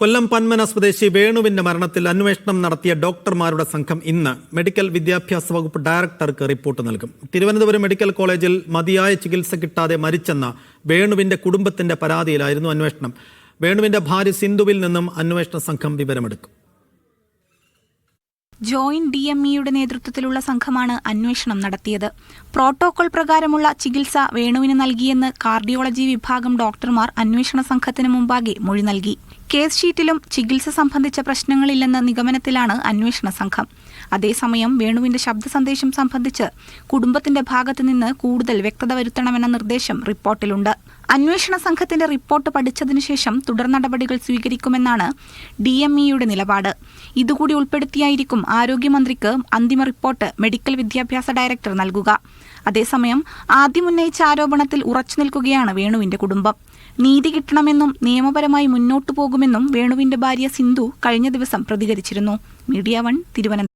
കൊല്ലം പന്മന സ്വദേശി വേണുവിന്റെ മരണത്തിൽ അന്വേഷണം നടത്തിയ ഡോക്ടർമാരുടെ സംഘം ഇന്ന് മെഡിക്കൽ വിദ്യാഭ്യാസ വകുപ്പ് ഡയറക്ടർക്ക് റിപ്പോർട്ട് നൽകും. തിരുവനന്തപുരം മെഡിക്കൽ കോളേജിൽ മതിയായ ചികിത്സ കിട്ടാതെ മരിച്ചെന്ന വേണുവിന്റെ കുടുംബത്തിന്റെ പരാതിയിലായിരുന്നു അന്വേഷണം. വേണുവിന്റെ ഭാര്യ സിന്ധുവിൽ നിന്നും അന്വേഷണ സംഘം വിവരമെടുക്കും. ജോയിന്റ് DMEയുടെ നേതൃത്വത്തിലുള്ള സംഘമാണ് അന്വേഷണം നടത്തിയത്. പ്രോട്ടോകോൾ പ്രകാരമുള്ള ചികിത്സ വേണുവിന് നൽകിയെന്ന് കാർഡിയോളജി വിഭാഗം ഡോക്ടർമാർ അന്വേഷണ സംഘത്തിന് മുമ്പാകെ മൊഴി നൽകി. കേസ് ഷീറ്റിലും ചികിത്സ സംബന്ധിച്ച പ്രശ്നങ്ങളില്ലെന്ന നിഗമനത്തിലാണ് അന്വേഷണ സംഘം. അതേസമയം വേണുവിന്റെ ശബ്ദ സന്ദേശം സംബന്ധിച്ച് കുടുംബത്തിന്റെ ഭാഗത്തുനിന്ന് കൂടുതൽ വ്യക്തത വരുത്തണമെന്ന നിർദ്ദേശം റിപ്പോർട്ടിലുണ്ട്. അന്വേഷണ സംഘത്തിന്റെ റിപ്പോർട്ട് പഠിച്ചതിനു ശേഷം തുടർ നടപടികൾ സ്വീകരിക്കുമെന്നാണ് DMEയുടെ നിലപാട്. ഇതുകൂടി ഉൾപ്പെടുത്തിയായിരിക്കും ആരോഗ്യമന്ത്രിക്ക് അന്തിമ റിപ്പോർട്ട് മെഡിക്കൽ വിദ്യാഭ്യാസ ഡയറക്ടർ നൽകുക. അതേസമയം ആദ്യം ഉന്നയിച്ച ആരോപണത്തിൽ ഉറച്ചു നിൽക്കുകയാണ് വേണുവിന്റെ കുടുംബം. നീതി കിട്ടണമെന്നും നിയമപരമായി മുന്നോട്ടു പോകുമെന്നും വേണുവിന്റെ ഭാര്യ സിന്ധു കഴിഞ്ഞ ദിവസം പ്രതികരിച്ചിരുന്നു. മീഡിയ 1 തിരുവനന്തപുരം.